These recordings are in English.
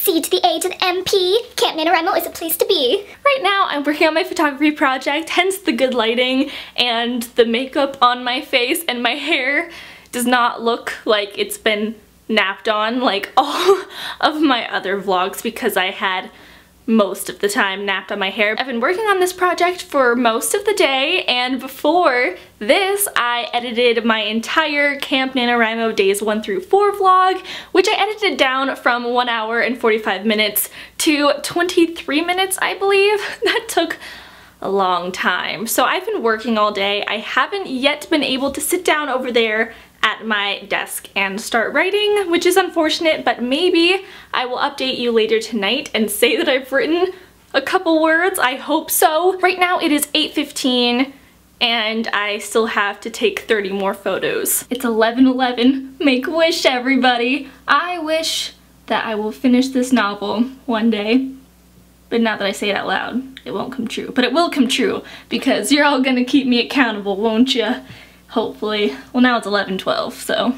C to the A to the MP. Camp NaNoWriMo is a place to be. Right now I'm working on my photography project, hence the good lighting and the makeup on my face, and my hair does not look like it's been napped on like all of my other vlogs because I had most of the time napped on my hair. I've been working on this project for most of the day, and before this I edited my entire Camp NaNoWriMo days 1 through 4 vlog, which I edited down from 1 hour and 45 minutes to 23 minutes, I believe. That took a long time. So I've been working all day. I haven't yet been able to sit down over there at my desk and start writing, which is unfortunate, but maybe I will update you later tonight and say that I've written a couple words. I hope so. Right now it is 8:15 and I still have to take 30 more photos. It's 11:11. Make a wish, everybody. I wish that I will finish this novel one day. But now that I say it out loud, it won't come true. But it will come true because you're all gonna keep me accountable, won't ya? Hopefully. Well, now it's 11:12, so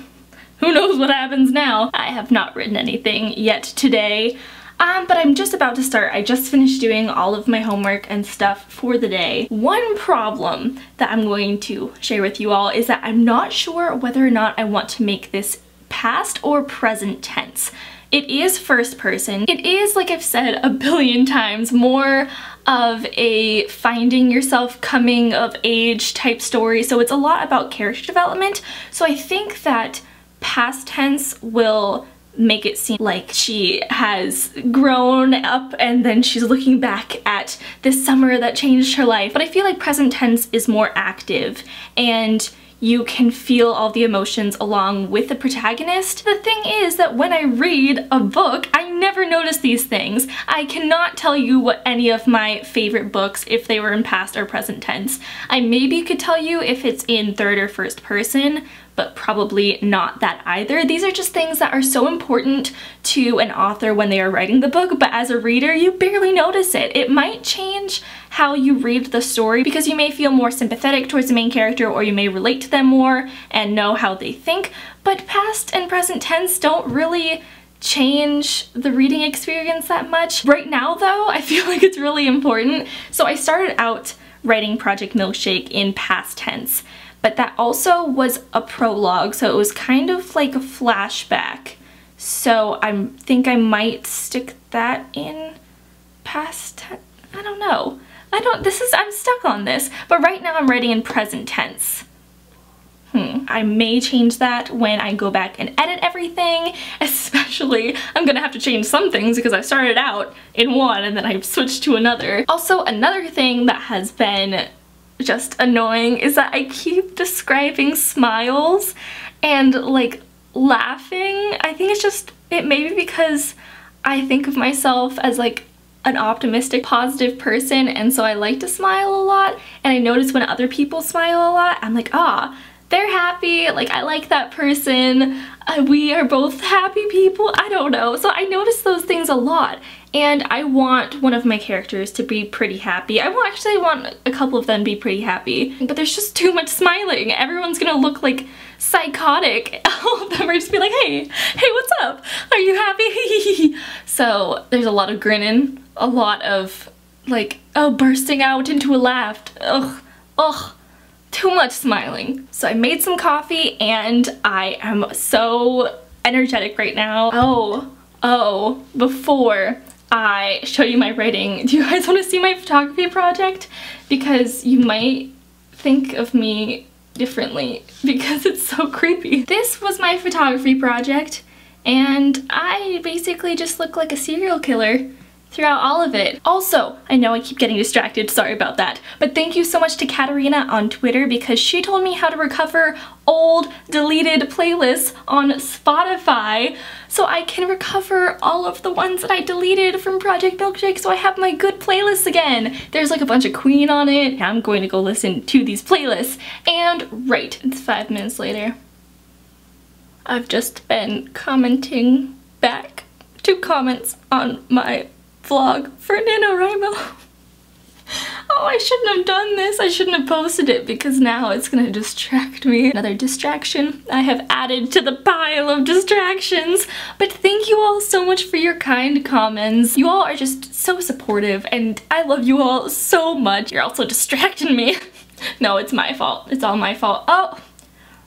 who knows what happens now. I have not written anything yet today, but I'm just about to start. I just finished doing all of my homework and stuff for the day. One problem that I'm going to share with you all is that I'm not sure whether or not I want to make this past or present tense. It is first person. It is, like I've said a billion times, more of a finding yourself coming of age type story, so it's a lot about character development. So I think that past tense will make it seem like she has grown up and then she's looking back at this summer that changed her life. But I feel like present tense is more active and you can feel all the emotions along with the protagonist. The thing is that when I read a book, I never notice these things. I cannot tell you what any of my favorite books, if they were in past or present tense. I maybe could tell you if it's in third or first person, but probably not that either. These are just things that are so important to an author when they are writing the book, but as a reader, you barely notice it. It might change how you read the story because you may feel more sympathetic towards the main character, or you may relate to them more and know how they think, but past and present tense don't really change the reading experience that much. Right now though, I feel like it's really important. So I started out writing Project Milkshake in past tense, but that also was a prologue, so it was kind of like a flashback. So I think I might stick that in past tense. I don't know. I'm stuck on this, but right now I'm writing in present tense. I may change that when I go back and edit everything, especially I'm gonna have to change some things because I started out in one and then I've switched to another. Also, another thing that has been just annoying is that I keep describing smiles and like laughing. I think it's just, it may be because I think of myself as like an optimistic, positive person, and so I like to smile a lot, and I notice when other people smile a lot, I'm like, ah, they're happy, like I like that person, we are both happy people, I don't know. So I notice those things a lot, and I want one of my characters to be pretty happy. I want a couple of them to be pretty happy, but there's just too much smiling. Everyone's gonna look like psychotic. All of them are just be like, hey, what's up? Are you happy? So there's a lot of grinning, a lot of like, oh, bursting out into a laugh. Ugh. Too much smiling. So I made some coffee and I am so energetic right now. Oh, before I show you my writing, do you guys want to see my photography project? Because you might think of me differently because it's so creepy. This was my photography project and I basically just look like a serial killer throughout all of it. Also, I know I keep getting distracted, sorry about that, but thank you so much to Katarina on Twitter because she told me how to recover old deleted playlists on Spotify so I can recover all of the ones that I deleted from Project Milkshake so I have my good playlists again. There's like a bunch of Queen on it. I'm going to go listen to these playlists. And right, it's 5 minutes later. I've just been commenting back to comments on my vlog for NaNoWriMo. oh, I shouldn't have done this. I shouldn't have posted it because now it's gonna distract me. Another distraction I have added to the pile of distractions. But thank you all so much for your kind comments. You all are just so supportive and I love you all so much. You're also distracting me. No, it's my fault. It's all my fault. Oh,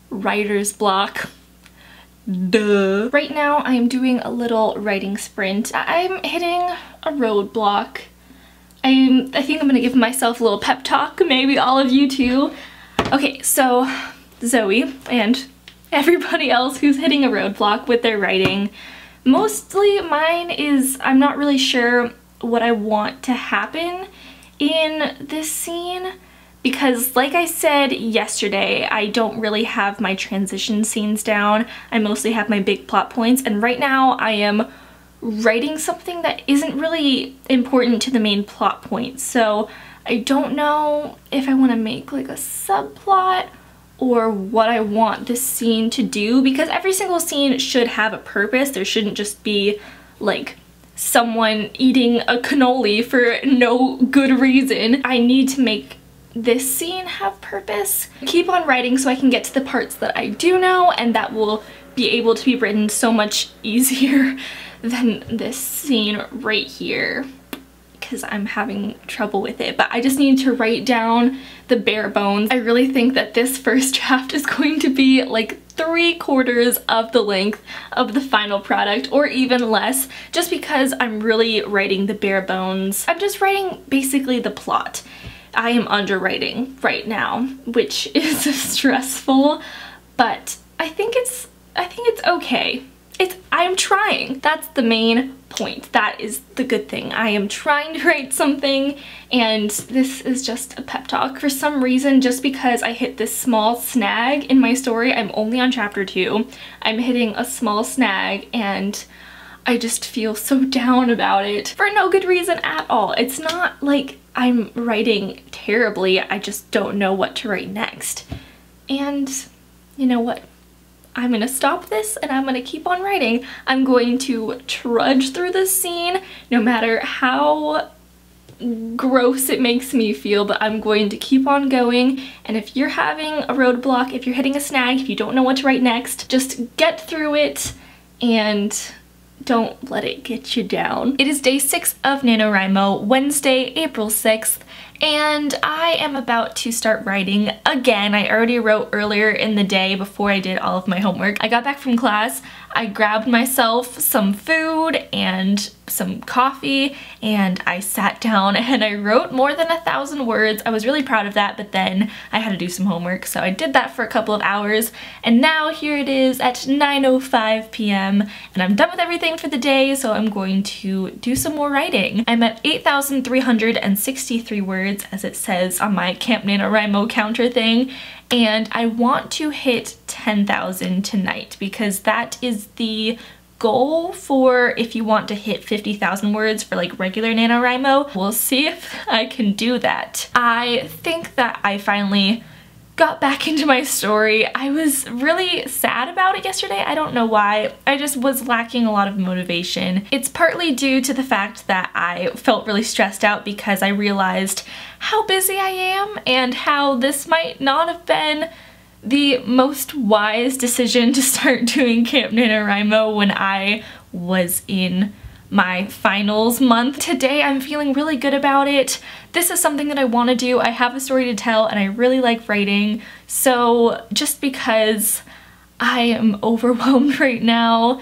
writer's block. Duh. Right now I am doing a little writing sprint. I'm hitting a roadblock. I think I'm gonna give myself a little pep talk, maybe all of you too. Okay, so Zoe and everybody else who's hitting a roadblock with their writing, mostly mine is I'm not really sure what I want to happen in this scene. Because like I said yesterday, I don't really have my transition scenes down. I mostly have my big plot points, and right now I am writing something that isn't really important to the main plot point. So I don't know if I want to make like a subplot or what I want this scene to do, because every single scene should have a purpose. There shouldn't just be like someone eating a cannoli for no good reason. I need to make this scene have purpose. Keep on writing so I can get to the parts that I do know, and that will be able to be written so much easier than this scene right here, because I'm having trouble with it. But I just need to write down the bare bones. I really think that this first draft is going to be like 3/4 of the length of the final product, or even less, just because I'm really writing the bare bones. I'm just writing basically the plot. I am underwriting right now, which is stressful, but I think it's okay. I'm trying. That's the main point. That is the good thing. I am trying to write something, and this is just a pep talk. For some reason, just because I hit this small snag in my story, I'm only on chapter 2. I'm hitting a small snag and I just feel so down about it for no good reason at all. It's not like I'm writing terribly, I just don't know what to write next. And you know what? I'm gonna stop this and I'm gonna keep on writing. I'm going to trudge through this scene no matter how gross it makes me feel, but I'm going to keep on going. And if you're having a roadblock, if you're hitting a snag, if you don't know what to write next, just get through it and don't let it get you down. It is day 6 of NaNoWriMo, Wednesday, April 6th, and I am about to start writing again. I already wrote earlier in the day before I did all of my homework. I got back from class, I grabbed myself some food and some coffee, and I sat down and I wrote more than 1,000 words. I was really proud of that, but then I had to do some homework, so I did that for a couple of hours, and now here it is at 9:05 p.m. and I'm done with everything for the day, so I'm going to do some more writing. I'm at 8,363 words, as it says on my Camp NaNoWriMo counter thing, and I want to hit 10,000 tonight because that is the goal for if you want to hit 50,000 words for like regular NaNoWriMo. We'll see if I can do that. I think that I finally got back into my story. I was really sad about it yesterday. I don't know why. I just was lacking a lot of motivation. It's partly due to the fact that I felt really stressed out because I realized how busy I am and how this might not have been the most wise decision to start doing Camp NaNoWriMo when I was in my finals month. Today I'm feeling really good about it. This is something that I want to do. I have a story to tell and I really like writing, so just because I am overwhelmed right now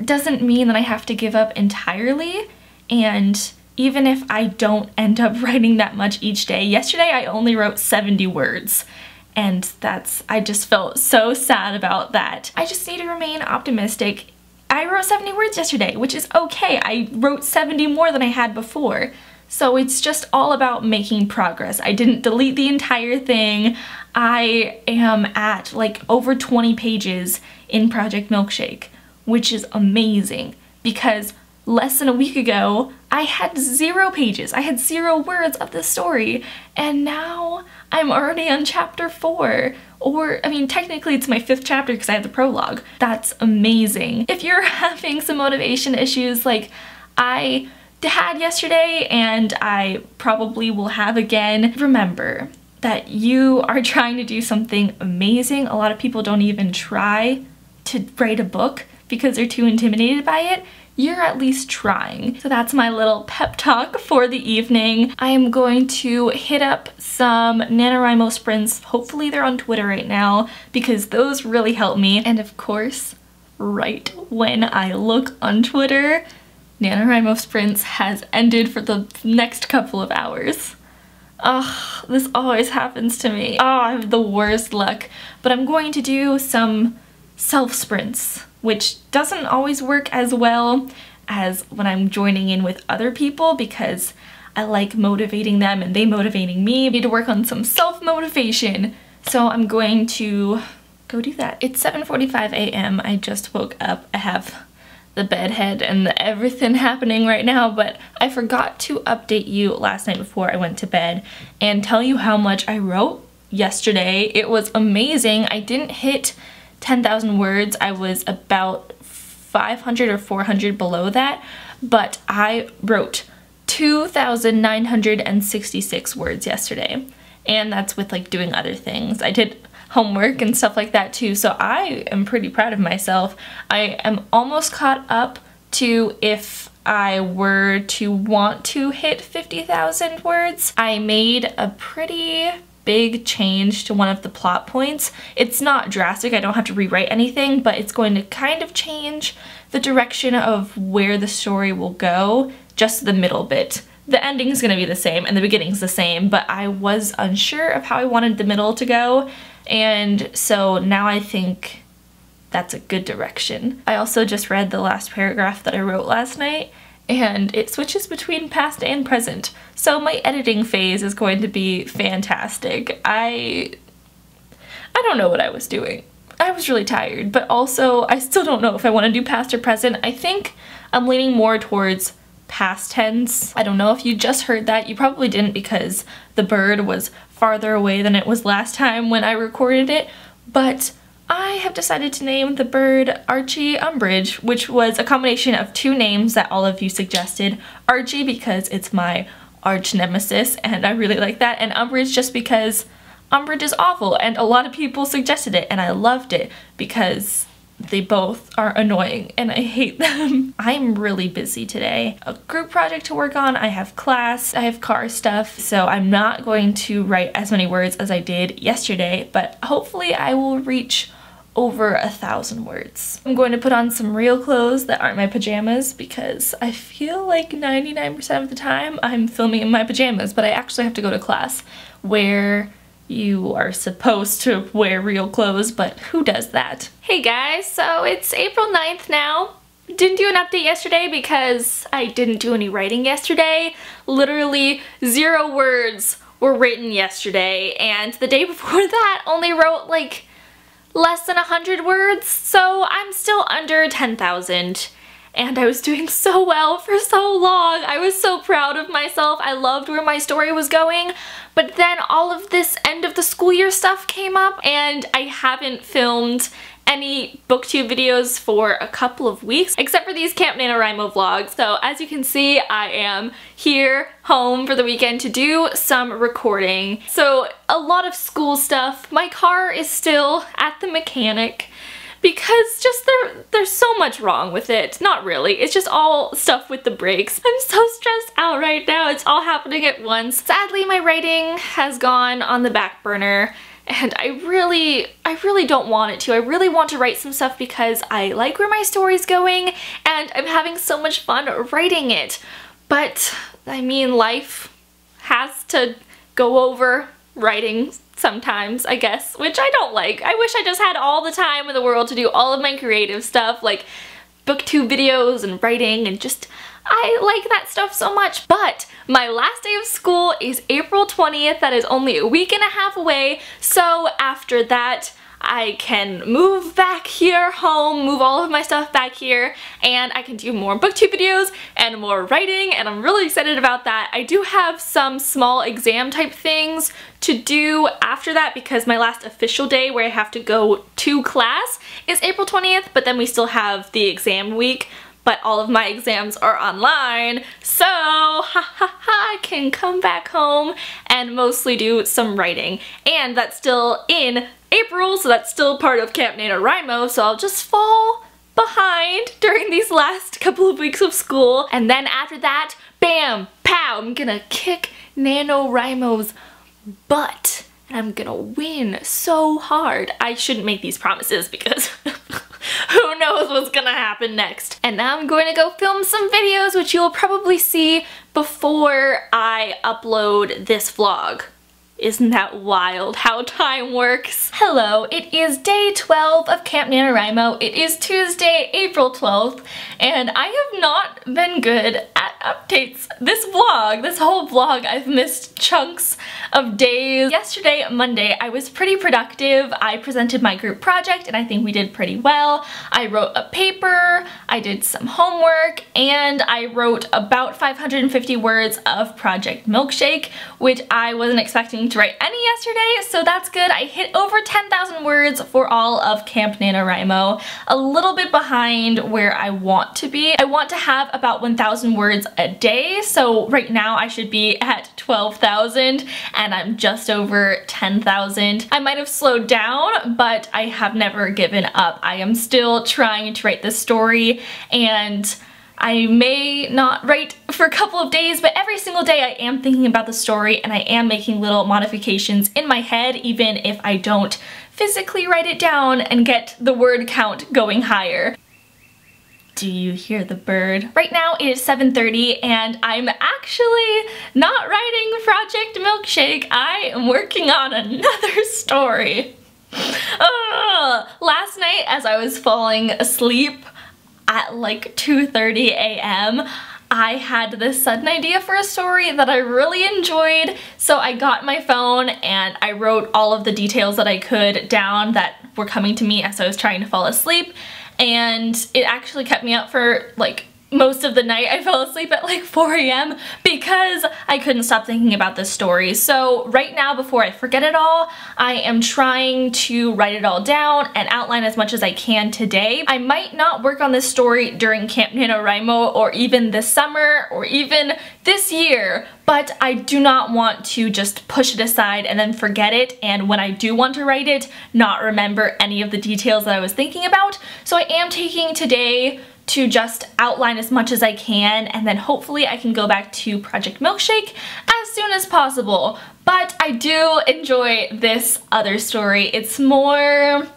doesn't mean that I have to give up entirely. And even if I don't end up writing that much each day, yesterday I only wrote 70 words. And I just felt so sad about that. I just need to remain optimistic. I wrote 70 words yesterday, which is okay. I wrote 70 more than I had before. So it's just all about making progress. I didn't delete the entire thing. I am at like over 20 pages in Project Milkshake, which is amazing because less than a week ago, I had 0 pages. I had 0 words of the story, and now I'm already on chapter 4. Or, I mean, technically it's my 5th chapter because I have the prologue. That's amazing. If you're having some motivation issues, like, I had yesterday and I probably will have again. Remember that you are trying to do something amazing. A lot of people don't even try to write a book because they're too intimidated by it. You're at least trying. So that's my little pep talk for the evening. I am going to hit up some NaNoWriMo sprints. Hopefully they're on Twitter right now because those really help me. And of course, right when I look on Twitter, NaNoWriMo sprints has ended for the next couple of hours. Ugh, this always happens to me. Oh, I have the worst luck. But I'm going to do some self-sprints, which doesn't always work as well as when I'm joining in with other people because I like motivating them and they motivating me. I need to work on some self-motivation. So I'm going to go do that. It's 7:45 a.m. I just woke up. I have the bedhead and everything happening right now, but I forgot to update you last night before I went to bed and tell you how much I wrote yesterday. It was amazing. I didn't hit 10,000 words. I was about 500 or 400 below that, but I wrote 2,966 words yesterday, and that's with like doing other things. I did homework and stuff like that too, so I am pretty proud of myself. I am almost caught up to if I were to want to hit 50,000 words. I made a pretty big change to one of the plot points. It's not drastic, I don't have to rewrite anything, but it's going to kind of change the direction of where the story will go, just the middle bit. The ending is going to be the same and the beginning's the same, but I was unsure of how I wanted the middle to go, and so now I think that's a good direction. I also just read the last paragraph that I wrote last night, and it switches between past and present. So my editing phase is going to be fantastic. I don't know what I was doing. I was really tired, but also I still don't know if I want to do past or present. I think I'm leaning more towards past tense. I don't know if you just heard that. You probably didn't because the bird was farther away than it was last time when I recorded it, but I have decided to name the bird Archie Umbridge, which was a combination of two names that all of you suggested. Archie because it's my arch nemesis and I really like that, and Umbridge just because Umbridge is awful and a lot of people suggested it and I loved it because they both are annoying and I hate them. I'm really busy today. A group project to work on, I have class, I have car stuff, so I'm not going to write as many words as I did yesterday, but hopefully I will reach over 1,000 words. I'm going to put on some real clothes that aren't my pajamas because I feel like 99% of the time I'm filming in my pajamas, but I actually have to go to class where you are supposed to wear real clothes, but who does that? Hey guys, so it's April 9th now. Didn't do an update yesterday because I didn't do any writing yesterday. Literally 0 words were written yesterday, and the day before that only wrote like less than 100 words, so I'm still under 10,000. And I was doing so well for so long. I was so proud of myself. I loved where my story was going. But then all of this end of the school year stuff came up and I haven't filmed any booktube videos for a couple of weeks, except for these Camp NaNoWriMo vlogs. So as you can see, I am here home for the weekend to do some recording. So a lot of school stuff. My car is still at the mechanic because just there's so much wrong with it. Not really, it's just all stuff with the brakes. I'm so stressed out right now, it's all happening at once. Sadly, my writing has gone on the back burner and I really don't want it to. I really want to write some stuff because I like where my story's going and I'm having so much fun writing it. But, I mean, life has to go over writing sometimes, I guess, which I don't like. I wish I just had all the time in the world to do all of my creative stuff, like booktube videos and writing, and just, I like that stuff so much. But my last day of school is April 20th. That is only a week and a half away, so after that I can move back here home, move all of my stuff back here, and I can do more booktube videos and more writing, and I'm really excited about that. I do have some small exam type things to do after that because my last official day where I have to go to class is April 20th, but then we still have the exam week. but all of my exams are online, so I can come back home and mostly do some writing. And that's still in April, so that's still part of Camp NaNoWriMo, so I'll just fall behind during these last couple of weeks of school. And then after that, bam, pow, I'm gonna kick NaNoWriMo's butt. And I'm gonna win so hard. I shouldn't make these promises because who knows what's gonna happen next. And now I'm going to go film some videos, which you'll probably see before I upload this vlog. Isn't that wild how time works? Hello, it is day 12 of Camp NaNoWriMo. It is Tuesday, April 12th, and I have not been good at updates. This whole vlog, I've missed chunks of days. Yesterday, Monday, I was pretty productive. I presented my group project and I think we did pretty well. I wrote a paper, I did some homework, and I wrote about 550 words of Project Milkshake, which I wasn't expecting to write any yesterday, so that's good. I hit over 10,000 words for all of Camp NaNoWriMo, a little bit behind where I want to be. I want to have about 1,000 words a day, so right now I should be at 12,000 and I'm just over 10,000. I might have slowed down, but I have never given up. I am still trying to write this story, and I may not write for a couple of days, but every single day I am thinking about the story and I am making little modifications in my head, even if I don't physically write it down and get the word count going higher. Do you hear the bird? Right now it is 7:30 and I'm actually not writing Project Milkshake. I am working on another story. Last night as I was falling asleep at like 2:30 a.m. I had this sudden idea for a story that I really enjoyed, so I got my phone and I wrote all of the details that I could down that were coming to me as I was trying to fall asleep, and it actually kept me up for like most of the night. I fell asleep at like 4 a.m. because I couldn't stop thinking about this story. So right now, before I forget it all, I am trying to write it all down and outline as much as I can today. I might not work on this story during Camp NaNoWriMo or even this summer or even this year, but I do not want to just push it aside and then forget it, and when I do want to write it, not remember any of the details that I was thinking about. So I am taking today to just outline as much as I can, and then hopefully I can go back to Project Milkshake as soon as possible. But I do enjoy this other story. It's more,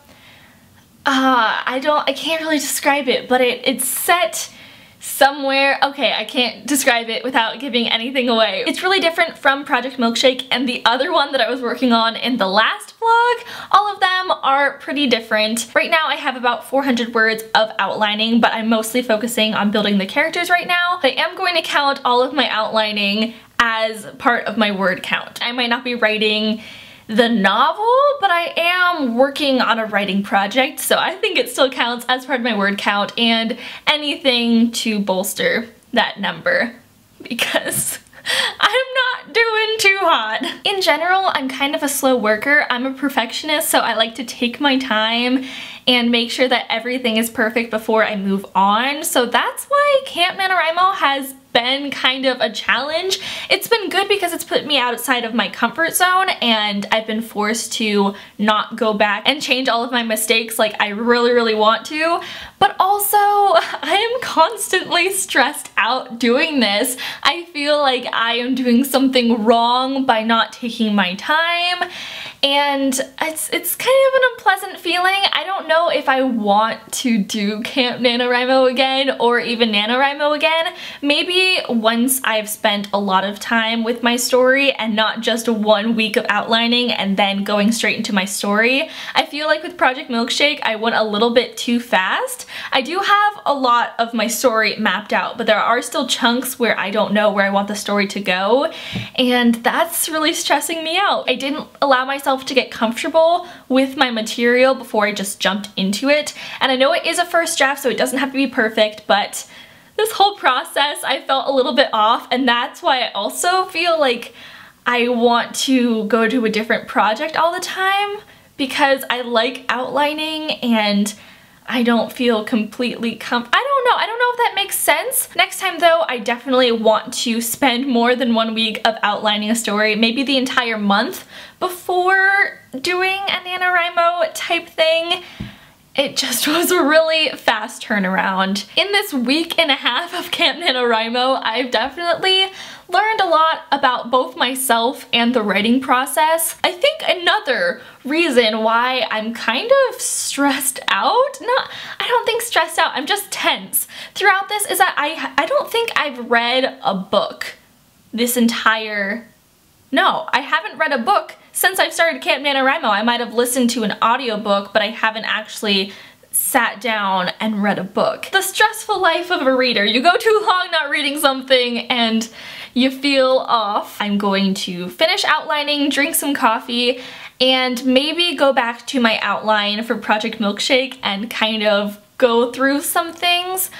I can't really describe it, but it's set somewhere. Okay, I can't describe it without giving anything away. It's really different from Project Milkshake and the other one that I was working on in the last vlog. All of them are pretty different. Right now I have about 400 words of outlining, but I'm mostly focusing on building the characters right now. I am going to count all of my outlining as part of my word count. I might not be writing the novel, but I am working on a writing project, so I think it still counts as part of my word count and anything to bolster that number because I'm not doing too hot. In general, I'm kind of a slow worker. I'm a perfectionist, so I like to take my time and make sure that everything is perfect before I move on. So that's why Camp NaNoWriMo has been kind of a challenge. It's been good because it's put me outside of my comfort zone and I've been forced to not go back and change all of my mistakes like I really want to, but also I am constantly stressed out doing this. I feel like I am doing something wrong by not taking my time, and it's kind of an unpleasant feeling. I don't know if I want to do Camp NaNoWriMo again or even NaNoWriMo again. Maybe once I've spent a lot of time with my story and not just 1 week of outlining and then going straight into my story. I feel like with Project Milkshake I went a little bit too fast. I do have a lot of my story mapped out, but there are still chunks where I don't know where I want the story to go, and that's really stressing me out. I didn't allow myself to get comfortable with my material before I just jumped into it, and I know it is a first draft so it doesn't have to be perfect, but this whole process I felt a little bit off, and that's why I also feel like I want to go to a different project all the time because I like outlining and I don't feel completely I don't know if that makes sense. Next time though, I definitely want to spend more than 1 week of outlining a story, maybe the entire month before doing a NaNoWriMo type thing. It just was a really fast turnaround. In this week and a half of Camp NaNoWriMo, I've definitely learned a lot about both myself and the writing process. I think another reason why I'm kind of stressed out, I don't think stressed out, I'm just tense throughout this, is that I don't think I've read a book this entire, no, I haven't read a book since I've started Camp NaNoWriMo. I might have listened to an audiobook, but I haven't actually sat down and read a book. The stressful life of a reader. You go too long not reading something and you feel off. I'm going to finish outlining, drink some coffee, and maybe go back to my outline for Project Milkshake and kind of go through some things.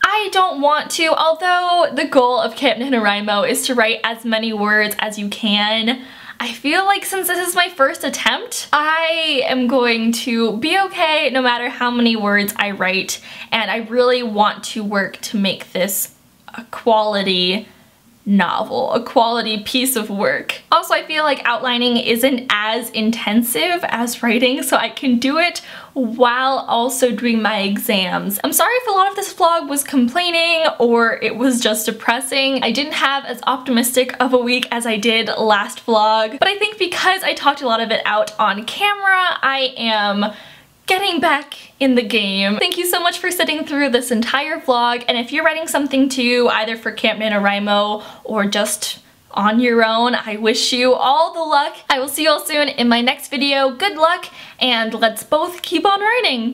I don't want to, although the goal of Camp NaNoWriMo is to write as many words as you can. I feel like since this is my first attempt, I am going to be okay no matter how many words I write, and I really want to work to make this a quality novel, a quality piece of work. Also, I feel like outlining isn't as intensive as writing, so I can do it while also doing my exams. I'm sorry if a lot of this vlog was complaining or it was just depressing. I didn't have as optimistic of a week as I did last vlog, but I think because I talked a lot of it out on camera, I am getting back in the game. Thank you so much for sitting through this entire vlog, and if you're writing something too, either for Camp NaNoWriMo or just on your own, I wish you all the luck. I will see you all soon in my next video. Good luck, and let's both keep on writing.